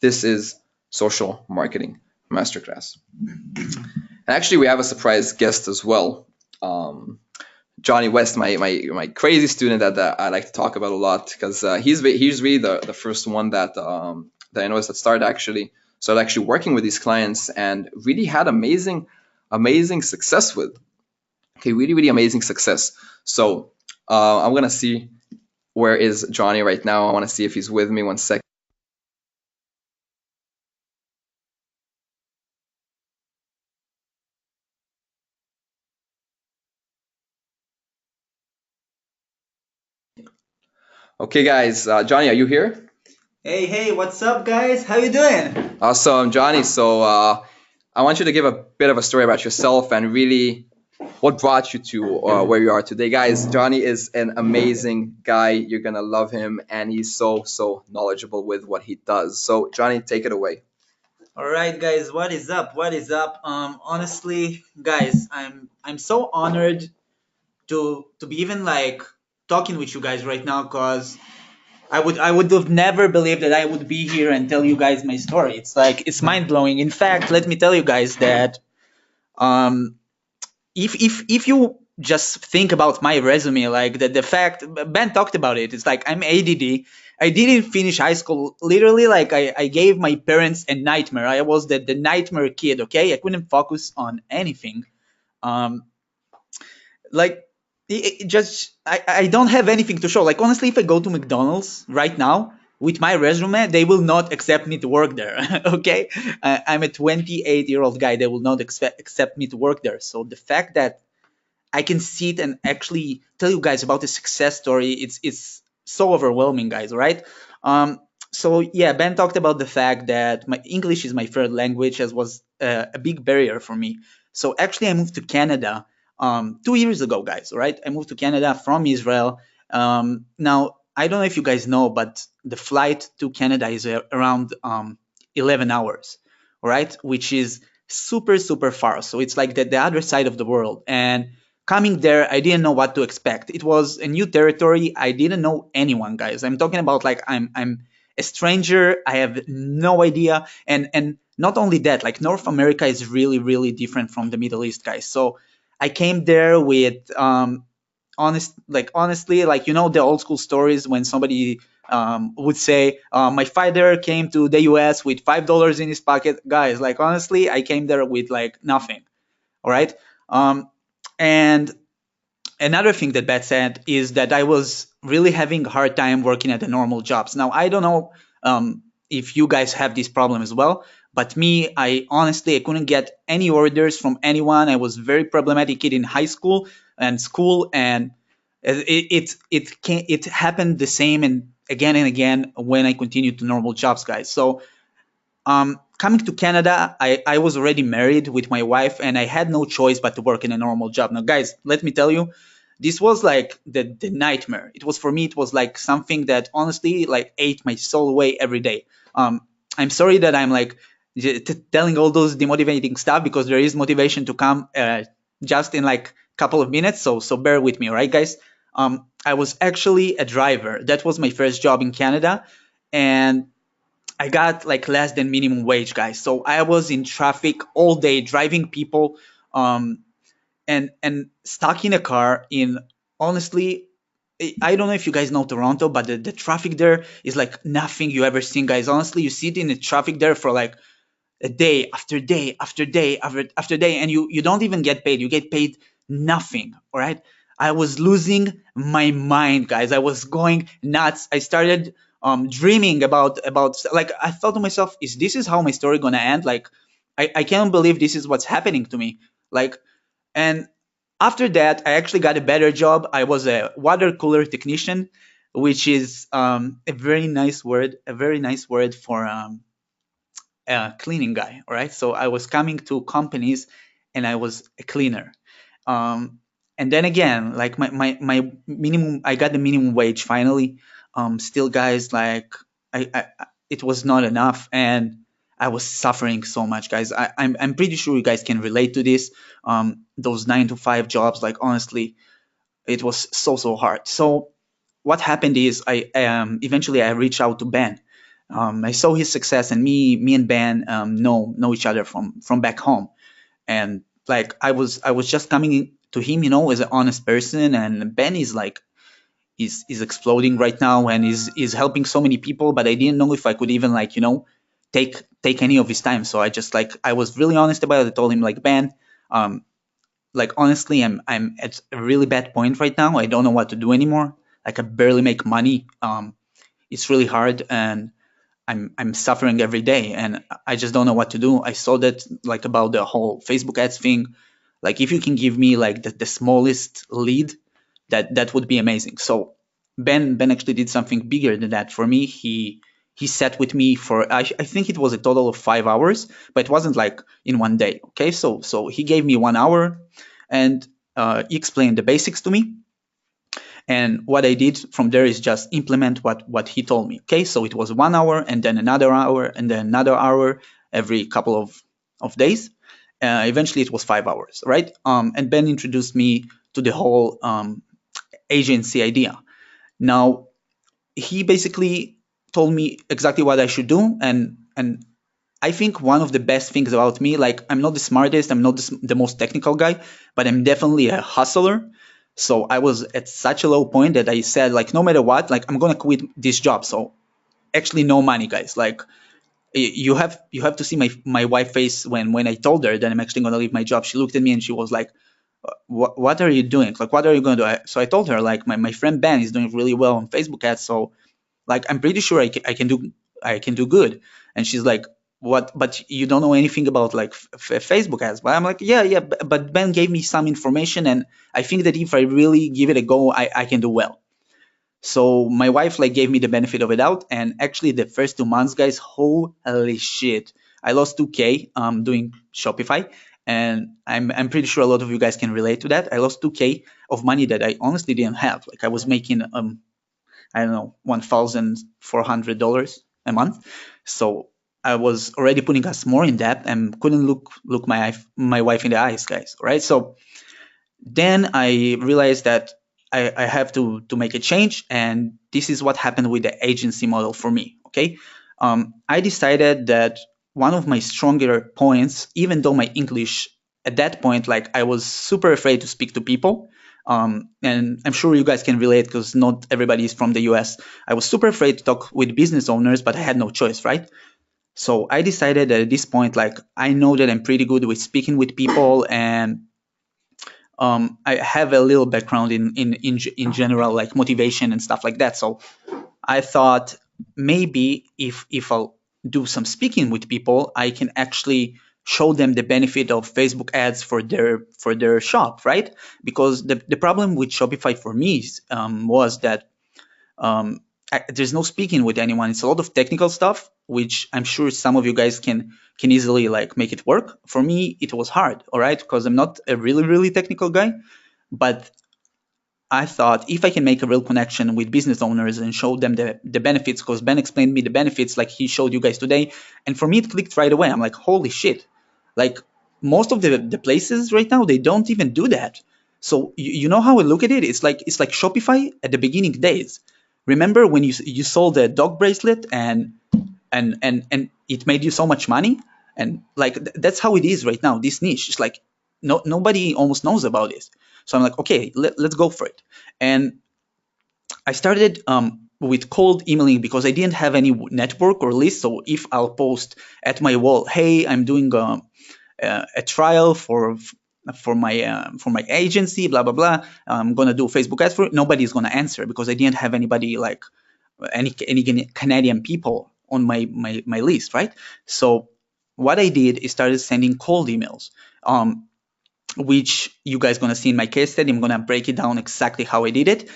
This is Social Marketing Masterclass. And actually, we have a surprise guest as well. Um, Johnny West, my crazy student that I like to talk about a lot because he's really the first one that I noticed that started actually working with these clients and really had amazing success with. Okay, really amazing success. So I'm gonna see where is Johnny right now. I want to see if he's with me. 1 second. Okay, guys, Johnny, are you here? Hey, hey, what's up, guys? How you doing? Awesome, Johnny. So I want you to give a bit of a story about yourself and really what brought you to where you are today, guys. Johnny is an amazing guy. You're gonna love him, and he's so knowledgeable with what he does. So, Johnny, take it away. All right, guys, what is up? What is up? Honestly, guys, I'm so honored to be even like talking with you guys right now, cause I would have never believed that I would be here and tell you guys my story. It's like it's mind blowing. In fact, let me tell you guys that um if you just think about my resume, like the fact Ben talked about it, it's like I'm ADD. I didn't finish high school. Literally, like I gave my parents a nightmare. I was the nightmare kid. Okay, I couldn't focus on anything. Um, like it just I don't have anything to show. Like honestly, if I go to McDonald's right now with my resume, they will not accept me to work there. Okay, I'm a 28-year-old guy. They will not accept me to work there. So the fact that I can sit and actually tell you guys about the success story. It's so overwhelming, guys. Right? So yeah, Ben talked about the fact that my English is my third language, as was a big barrier for me. So actually, I moved to Canada 2 years ago, guys. Right? I moved to Canada from Israel. Now I don't know if you guys know, but the flight to Canada is around 11 hours, right? Which is super far. So it's like the other side of the world. And coming there, I didn't know what to expect. It was a new territory. I didn't know anyone, guys. I'm talking about like I'm a stranger. I have no idea. And not only that, like North America is really different from the Middle East, guys. So I came there with honestly, like the old school stories when somebody would say, my father came to the US with $5 in his pocket. Guys, like honestly, I came there with like nothing. All right. And another thing that Beth said is that I was really having a hard time working at the normal jobs. Now, I don't know if you guys have this problem as well, but me, I honestly I couldn't get any orders from anyone. I was very problematic kid in high school and school, and it happened the same and again when I continued to normal jobs, guys. So coming to Canada, I was already married with my wife, and I had no choice but to work in a normal job. Now, guys, let me tell you, this was like the nightmare. It was for me. It was like something that honestly like ate my soul away every day. I'm sorry that I'm like telling all those demotivating stuff because there is motivation to come just in like a couple of minutes. So bear with me, all right, guys? I was actually a driver. That was my first job in Canada, and I got like less than minimum wage, guys. So I was in traffic all day driving people, um, and stuck in a car in honestly. I don't know if you guys know Toronto, but the traffic there is like nothing you ever seen, guys. Honestly, you sit in the traffic there for like a day after day after day after day, and you don't even get paid. You get paid nothing. All right. I was losing my mind, guys. I was going nuts. I started dreaming about like I thought to myself, is this is how my story gonna end? Like I can't believe this is what's happening to me. Like and after that, I actually got a better job. I was a water cooler technician, which is a very nice word for cleaning guy. All right. So I was coming to companies and I was a cleaner. Um, and then again, like my minimum, I got the minimum wage finally. Still, guys, like it was not enough, and I was suffering so much, guys. I'm pretty sure you guys can relate to this. Those 9 to 5 jobs, like honestly, it was so hard. So what happened is I eventually I reached out to Ben. I saw his success, and me and Ben know each other from back home, and like I was just coming to him, as an honest person, and Ben is like is exploding right now and is helping so many people, but I didn't know if I could even like take any of his time. So I just like I was really honest about it. I told him like, Ben, um, like honestly, I'm at a really bad point right now. I don't know what to do anymore. Like I barely make money. It's really hard, and I'm suffering every day, and I just don't know what to do. I saw that like about the whole Facebook ads thing. Like if you can give me like the smallest lead, that would be amazing. So Ben actually did something bigger than that for me. He sat with me for I think it was a total of 5 hours, but it wasn't like in one day. Okay, so he gave me 1 hour, and he explained the basics to me. And what I did from there is just implement what he told me. Okay, so it was 1 hour, and then another hour, and then another hour every couple of days. Eventually, it was 5 hours, right? And Ben introduced me to the whole agency idea. Now, he basically told me exactly what I should do, and I think one of the best things about me, like I'm not the smartest, I'm not the most technical guy, but I'm definitely a hustler. So I was at such a low point that I said, like, no matter what, like I'm gonna quit this job. So actually, no money, guys. Like you have to see my wife face when I told her that I'm actually gonna leave my job. She looked at me and she was like, what are you doing? Like, what are you going to do? So I told her, like, my friend Ben is doing really well on Facebook ads. So, like, I'm pretty sure I can do good. And she's like, what? But you don't know anything about like Facebook ads. But I'm like, yeah. But Ben gave me some information, and I think that if I really give it a go, I can do well. So my wife like gave me the benefit of the doubt, and actually the first 2 months, guys, holy shit, I lost 2K doing Shopify, and I'm pretty sure a lot of you guys can relate to that. I lost 2K of money that I honestly didn't have. Like I was making I don't know, $1,400 a month, so I was already putting us more in debt and couldn't look my wife in the eyes, guys. Right? So then I realized that I have to make a change, and this is what happened with the agency model for me. Okay, I decided that one of my stronger points, even though my English at that point, like I was super afraid to speak to people, and I'm sure you guys can relate because not everybody is from the US. I was super afraid to talk with business owners, but I had no choice, right? So I decided that at this point, like I know that I'm pretty good with speaking with people, and I have a little background in general, like motivation and stuff like that. So I thought maybe if I'll do some speaking with people, I can actually show them the benefit of Facebook ads for their shop, right? Because the problem with Shopify for me was that there's no speaking with anyone. It's a lot of technical stuff, which I'm sure some of you guys can easily like make it work. For me, it was hard, all right, because I'm not a really technical guy. But I thought if I can make a real connection with business owners and show them the benefits, because Ben explained me the benefits like he showed you guys today, and for me it clicked right away. I'm like, holy shit! Like most of the places right now they don't even do that. So you know how I look at it? It's like Shopify at the beginning days. Remember when you sold a dog bracelet and it made you so much money, and like that's how it is right now. This niche, it's like nobody almost knows about this. So I'm like, okay, let's go for it. And I started with cold emailing because I didn't have any network or list. So if I'll post at my wall, hey, I'm doing a trial for my agency, blah blah blah, I'm gonna do Facebook ads for it, nobody's gonna answer because I didn't have anybody like any Canadian people on my list, right? So what I did is started sending cold emails, which you guys gonna see in my case study. I'm gonna break it down exactly how I did it.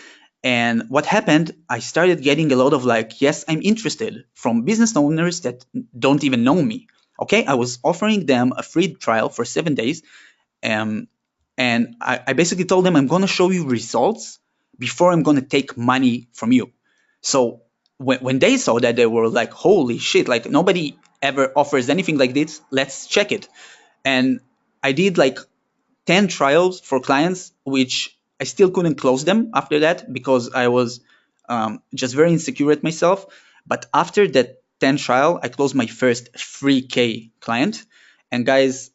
And what happened, I started getting a lot of like, yes, I'm interested from business owners that don't even know me. Okay, I was offering them a free trial for 7 days, and I basically told them I'm gonna show you results before I'm gonna take money from you. So when they saw that, they were like, holy shit, like nobody ever offers anything like this. Let's check it. And I did like 10 trials for clients, which I still couldn't close them after that because I was just very insecure at myself. But after that 10 trial, I closed my first 3K client, and guys,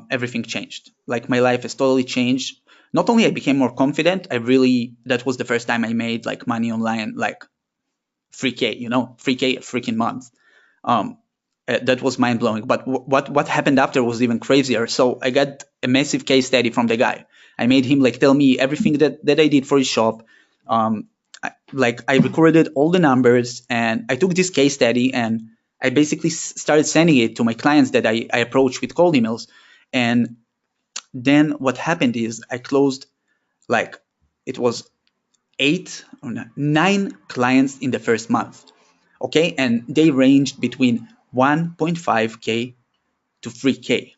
everything changed. Like my life has totally changed. Not only I became more confident, that was the first time I made like money online, like 3K, 3K a freaking month. Um, that was mind blowing. But what happened after was even crazier. So I got a massive case study from the guy. I made him like tell me everything that I did for his shop. I recorded all the numbers, and I took this case study and I basically started sending it to my clients that I approached with cold emails. And then what happened is I closed like it was 9 clients in the first month. Okay, and they ranged between 1.5K to 3K.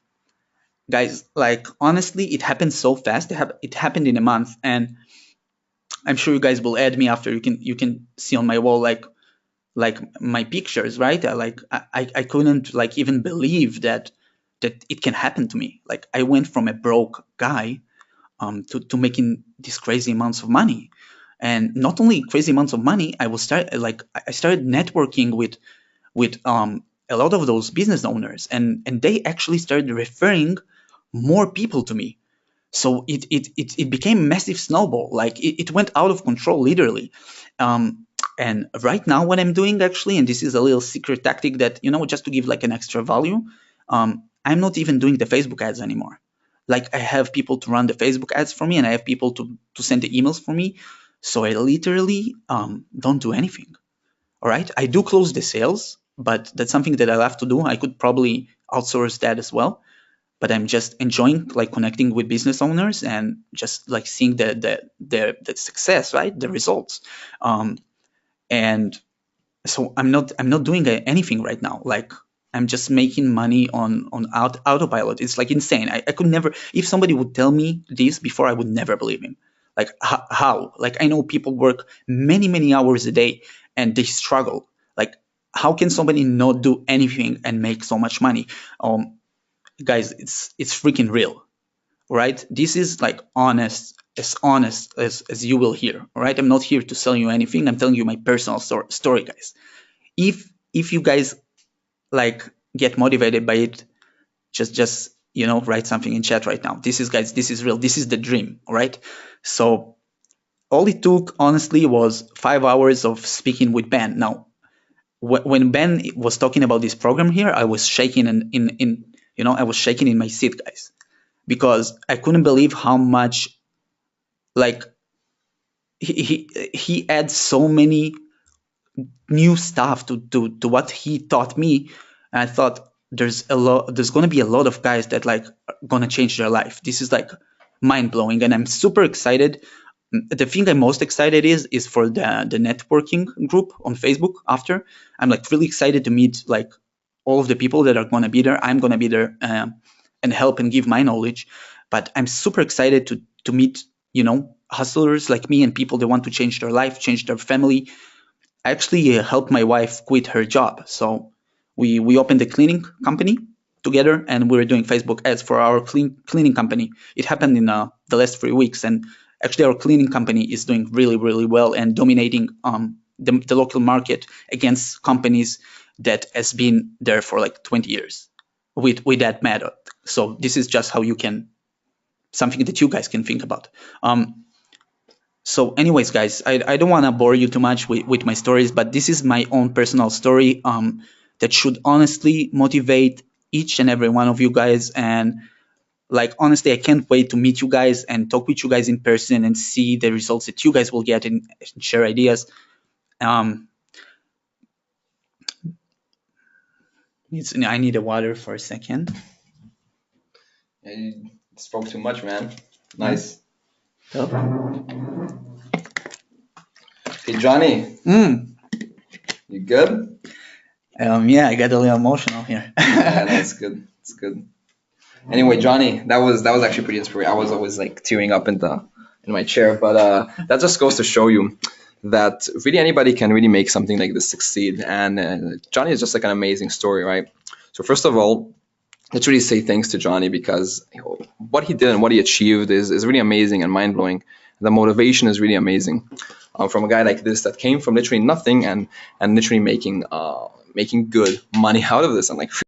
Guys, like honestly, it happened so fast. It happened in a month, and I'm sure you guys will add me after. You can see on my wall like my pictures, right? I couldn't like even believe that it can happen to me. Like I went from a broke guy to making these crazy amounts of money. And not only crazy amounts of money, I started networking with a lot of those business owners, and they actually started referring more people to me. So it became a massive snowball. Like it went out of control, literally. And right now, what I'm doing actually, and this is a little secret tactic that just to give like an extra value, I'm not even doing the Facebook ads anymore. Like I have people to run the Facebook ads for me, and I have people to send the emails for me. So I literally don't do anything. All right, I do close the sales, but that's something that I'll have to do. I could probably outsource that as well, but I'm just enjoying like connecting with business owners and just like seeing the success, right? The results. And so I'm not doing anything right now. Like I'm just making money on autopilot. It's like insane. I could never, if somebody would tell me this before, I would never believe him. Like how? Like I know people work many hours a day and they struggle. Like how can somebody not do anything and make so much money? Guys, it's freaking real, right? This is like honest as you will hear. All right, I'm not here to sell you anything. I'm telling you my personal story, guys. If you guys like get motivated by it, just write something in chat right now. This is real. This is the dream. All right. So all it took honestly was 5 hours of speaking with Ben. Now when Ben was talking about this program here, I was shaking I was shaking in my seat, guys, because I couldn't believe how much like he adds so many new stuff to what he taught me. And I thought there's going to be a lot of guys that like are going to change their life. This is like mind blowing, and I'm super excited. The thing I'm most excited is for the networking group on Facebook. After, I'm like really excited to meet like all of the people that are going to be there. I'm going to be there and help and give my knowledge. But I'm super excited to meet hustlers like me and people that want to change their life, change their family. I actually helped my wife quit her job. So we opened a cleaning company together, and we're doing Facebook ads for our cleaning company. It happened in the last 3 weeks, and actually our cleaning company is doing really well and dominating the local market against companies that has been there for like 20 years with that method. So this is just how you can, something that you guys can think about. So anyways, guys, I don't want to bore you too much with my stories, but this is my own personal story that should honestly motivate each and every one of you guys. And like, honestly, I can't wait to meet you guys and talk with you guys in person and see the results that you guys will get and share ideas. I need a water for a second. Yeah, you spoke too much, man. Nice. Oh. Hey, Johnny. You good? Yeah, I got a little emotional here. Yeah, that's good. It's good. Anyway, Johnny, that was actually pretty inspiring. I was always like tearing up in my chair, but that just goes to show you that really anybody can really make something like this succeed. And Johnny is just like an amazing story, right? So first of all, let's really say thanks to Johnny, because what he did and what he achieved is really amazing and mind blowing. the motivation is really amazing from a guy like this that came from literally nothing and literally making good money out of this and like